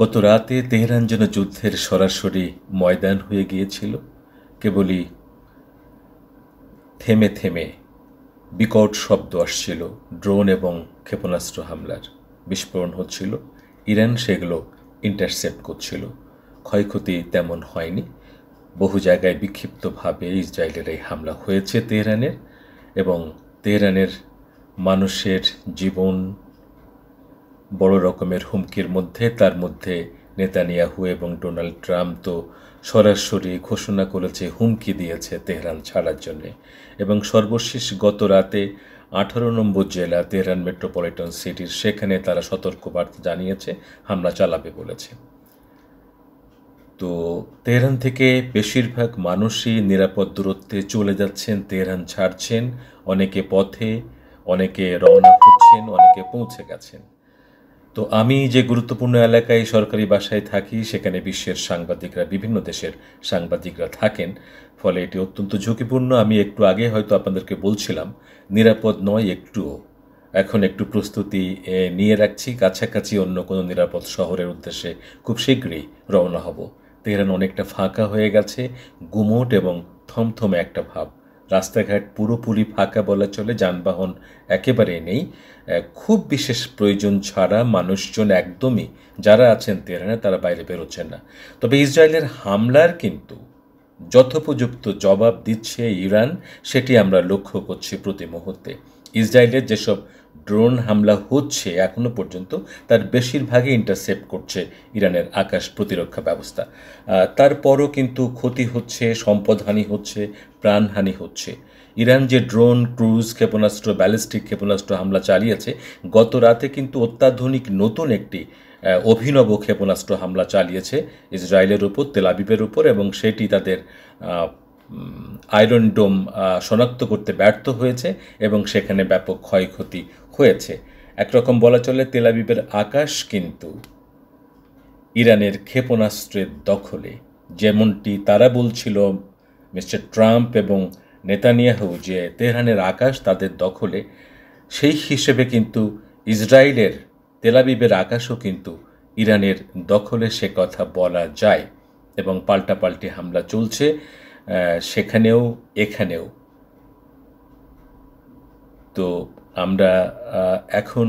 গত রাতে তেহরান যেন যুদ্ধের সরাসরি ময়দান হয়ে গিয়েছিল। কেবলই থেমে থেমে বিকট শব্দ আসছিল ড্রোন এবং ক্ষেপণাস্ত্র হামলার। বিস্ফোরণ হচ্ছিল, ইরান সেগুলো ইন্টারসেপ্ট করছিল। ক্ষয়ক্ষতি তেমন হয়নি। বহু জায়গায় বিক্ষিপ্তভাবে ইসরায়েলের এই হামলা হয়েছে তেহরানের, এবং তেহরানের মানুষের জীবন বড় রকমের হুমকির মধ্যে। তার মধ্যে নেতানিয়াহু এবং ডোনাল্ড ট্রাম্প তো সরাসরি ঘোষণা করেছে, হুমকি দিয়েছে তেহরান ছাড়ার জন্যে। এবং সর্বশেষ গত রাতে 18 নম্বর জেলা তেহরান মেট্রোপলিটন সিটির, সেখানে তারা সতর্কবার্তা জানিয়েছে, হামলা চালাবে বলেছে। তো তেহরান থেকে বেশিরভাগ মানুষই নিরাপদ দূরত্বে চলে যাচ্ছেন, তেহরান ছাড়ছেন। অনেকে পথে, অনেকে রওনা হচ্ছেন, অনেকে পৌঁছে গেছেন। তো আমি যে গুরুত্বপূর্ণ এলাকায় সরকারি বাসায় থাকি, সেখানে বিশ্বের সাংবাদিকরা, বিভিন্ন দেশের সাংবাদিকরা থাকেন। ফলে এটি অত্যন্ত ঝুঁকিপূর্ণ। আমি একটু আগে হয়তো আপনাদেরকে বলছিলাম, নিরাপদ নয় একটুও। এখন একটু প্রস্তুতি নিয়ে রাখছি, কাছাকাছি অন্য কোনো নিরাপদ শহরের উদ্দেশ্যে খুব শীঘ্রই রওনা হব। তেহরান অনেকটা ফাঁকা হয়ে গেছে, গুমোট এবং থমথমে একটা ভাব। রাস্তাঘাট পুরোপুরি ফাঁকা বলা চলে, যানবাহন একেবারেই নেই। খুব বিশেষ প্রয়োজন ছাড়া মানুষজন একদমই, যারা আছেন তেহরানে, তারা বাইরে বেরোচ্ছেন না। তবে ইসরায়েলের হামলার কিন্তু যথোপযুক্ত জবাব দিচ্ছে ইরান, সেটি আমরা লক্ষ্য করছি প্রতি মুহূর্তে। ইসরায়েলের যেসব ড্রোন হামলা হচ্ছে এখনো পর্যন্ত, তার বেশিরভাগই ইন্টারসেপ্ট করছে ইরানের আকাশ প্রতিরক্ষা ব্যবস্থা। তারপরও কিন্তু ক্ষতি হচ্ছে, সম্পদহানি হচ্ছে, প্রাণহানি হচ্ছে। ইরান যে ড্রোন, ক্রুজ ক্ষেপণাস্ত্র, ব্যালিস্টিক ক্ষেপণাস্ত্র হামলা চালিয়েছে, গত রাতে কিন্তু অত্যাধুনিক নতুন একটি অভিনব ক্ষেপণাস্ত্র হামলা চালিয়েছে ইসরায়েলের উপর, তেল আবিবের উপর, এবং সেটি তাদের আয়রন ডোম শনাক্ত করতে ব্যর্থ হয়েছে এবং সেখানে ব্যাপক ক্ষয়ক্ষতি হয়েছে। একরকম বলা চলে, তেল আবিবের আকাশ কিন্তু ইরানের ক্ষেপণাস্ত্রের দখলে। যেমনটি তারা বলছিল, মিস্টার ট্রাম্প এবং নেতানিয়াহু, যে তেহরানের আকাশ তাদের দখলে, সেই হিসেবে কিন্তু ইসরায়েলের তেল আবিবের আকাশও কিন্তু ইরানের দখলে, সে কথা বলা যায়। এবং পাল্টাপাল্টি হামলা চলছে সেখানেও এখানেও। তো আমরা এখন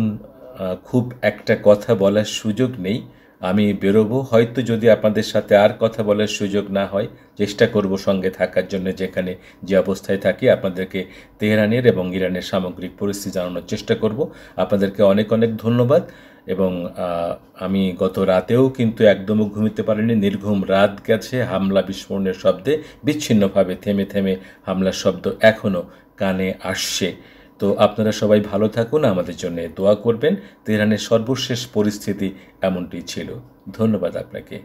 খুব একটা কথা বলার সুযোগ নেই। আমি বেরোবো, হয়তো যদি আপনাদের সাথে আর কথা বলার সুযোগ না হয়, চেষ্টা করব সঙ্গে থাকার জন্য। যেখানে যে অবস্থায় থাকি আপনাদেরকে তেহরানের এবং ইরানের সামগ্রিক পরিস্থিতি জানানোর চেষ্টা করব। আপনাদেরকে অনেক অনেক ধন্যবাদ। এবং আমি গত রাতেও কিন্তু একদমও ঘুমিতে পারিনি, নির্ঘুম রাত গেছে। হামলা বিস্ফোরণের শব্দে বিচ্ছিন্নভাবে থেমে থেমে হামলার শব্দ এখনও কানে আসছে। তো আপনারা সবাই ভালো থাকুন, আমাদের জন্য দোয়া করবেন। তেহরানের সর্বশেষ পরিস্থিতি এমনটি ছিল। ধন্যবাদ আপনাকে।